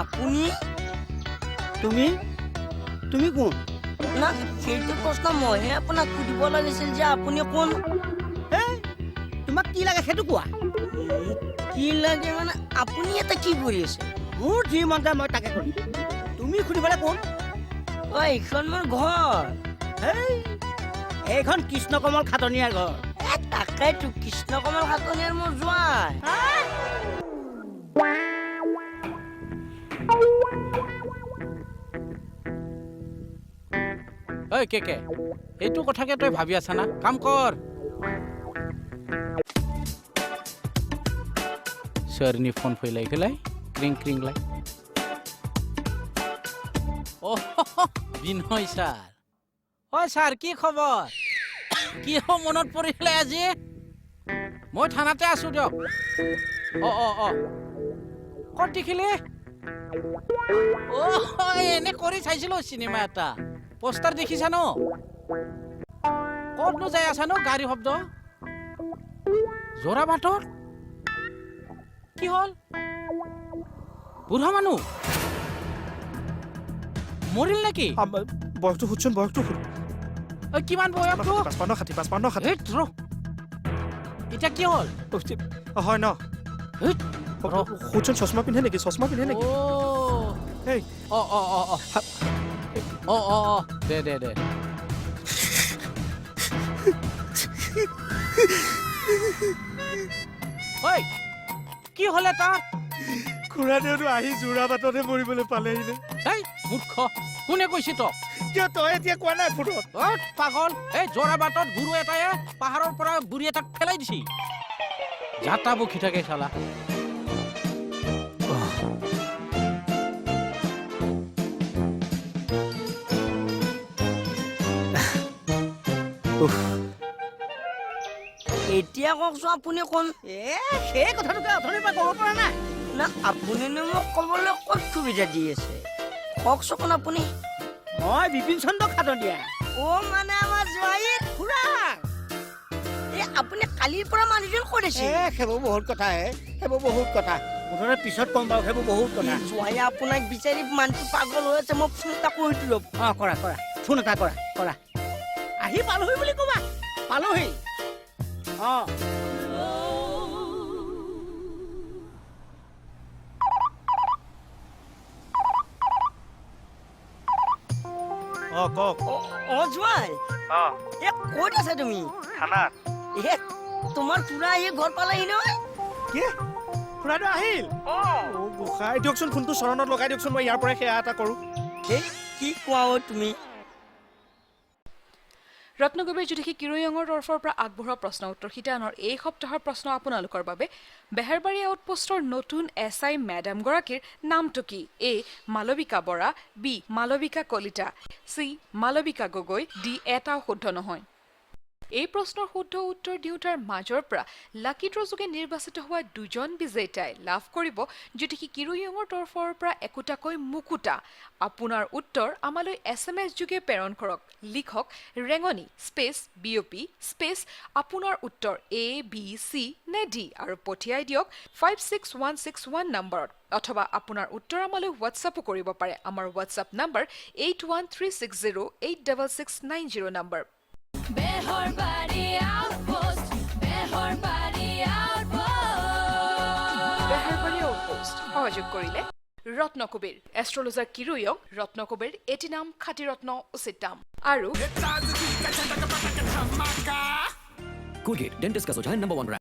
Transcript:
আপুনি তুমি তুমি কোন না সেইটো প্ৰশ্ন মইহে আপোনাক সুধিব লাগিছিল যে আপুনি কোন তোমাক কি লাগে সেইটো কোৱা কি লাগে মানে আপুনি এটা কি কৰি আছে মোৰ যি মন যায় মই তাকে কৰিম তুমি সুধিবলৈ কোন এইখন মোৰ ঘৰ এইখন কৃষ্ণ কমল খাটনীয়াৰ ঘৰ তাকেইতো কৃষ্ণ কমল খাটনীয়াৰ মোৰ জোঁৱাই ঐ কে এইটো কথাকে তই ভাবি আছা না কাম কৰ ছোৱালীনি ফোন ফৈলাই ফেলাই ক্ৰিং ক্ৰিং লাই বিনয় ছাৰ ছাৰ কি খবৰ কি মনত পৰিলে আজি মই থানাতে আছো দিয়ক ক'ত দেখিলি এনে কৰি চাইছিলো চিনেমা এটা পোষ্টাৰ দেখিছা ন ক'তনো যাই আছা ন গাড়ী শব্দ জোৰা বাটত কি হ'ল বুঢ়া মানুহ মৰিল নেকি বয়সটো সুধচোন বয়সটো সুধ কিমান বয়সটো 55 এতিয়া কি হ'ল হয় ন সুধচোন চশমা পিন্ধে নেকি দে কি হলে তাৰ খুৰা দেউতো আহি যোৰা বাটতে মৰিবলৈ পালেহি মূৰ্খ কোনে কৈছে তই কিয় তই এতিয়া কোৱা নাই ফুটত পাগল এই জোৰা বাটত গুৰু এটাই পাহাৰৰ পৰা বুঢ়ী এটাক পেলাই দিছি যাতা বকি থাকে চালা এতিয়া কওকচোন আপুনি কোন সেই কথাটোকে অথনিৰ পৰা ক'ব পৰা নাই না আপুনিনো মোক ক'বলৈ ক'ত সুবিধা দি আছে কওকচোন আপুনি মই বিপিন চন্দ্ৰ খাটনীয়া মানে আমাৰ জোঁৱাই খুৰা আপুনি কালিৰ পৰা মানুহজন কৰিছে সেইবোৰ বহুত কথা সেইবোৰ বহুত কথা মুঠতে পিছত কম বাৰু সেইবোৰ বহুত কথা জোঁৱাই আপোনাক বিচাৰি মানুহটো পাগল হৈ আছে মই ফোন এটা কৰি দিলো কৰা ফোন এটা কৰা আহি পালোহি বুলি ক'বা পালোহি কওক জোঁৱাই ক'ত আছা তুমি থানাত তোমাৰ খুৰা আহি ঘৰ পালেহি নহয় কি খুৰাটো আহিল গোসাঁই দিয়কচোন ফোনটো চৰণত লগাই দিয়কচোন মই ইয়াৰ পৰাই সেয়া এটা কৰোঁ কি কোৱা তুমি ৰত্নগোবিৰ জ্যোতিষী কিৰয়ঙৰ তৰফৰ পৰা আগবঢ়োৱা প্ৰশ্ন উত্তৰ শিতানৰ এই সপ্তাহৰ প্ৰশ্ন আপোনালোকৰ বাবে বেহেৰবাৰী আউটপোষ্টৰ নতুন SI মেডামগৰাকীৰ নামটো কি A Malabika Bora B Malabika Kalita C Malabika Gogoi D এটাও শুদ্ধ নহয় এই প্ৰশ্নৰ শুদ্ধ উত্তৰ দিওঁতাৰ মাজৰ পৰা লাকি ড্ৰ যোগে নিৰ্বাচিত হোৱা দুজন বিজেতাই লাভ কৰিব জ্যোতিষী কিৰয়ঙৰ তৰফৰ পৰা একোটাকৈ মুকুতা আপোনাৰ উত্তৰ আমালৈ SMS যোগে প্ৰেৰণ কৰক লিখক ৰেঙনি স্পেচ BOP স্পেচ আপোনাৰ উত্তৰ A B C নে D আৰু পঠিয়াই দিয়ক 56161 নম্বৰত অথবা আপোনাৰ উত্তৰ আমালৈ হোৱাটছআপো কৰিব পাৰে আমাৰ হোৱাটছআপ নম্বৰ 8136086690 নম্বৰ বেহৰবাৰী আউটপোষ্ট সহযোগ কৰিলে ৰত্নকবিৰ এষ্ট্ৰলজাৰ কিৰয়ং ৰত্নকবিৰ এটি নাম খাটি ৰত্ন উচিত দাম আৰু Colgate, dentist का सुझाव नंबर 1 ब्रांड।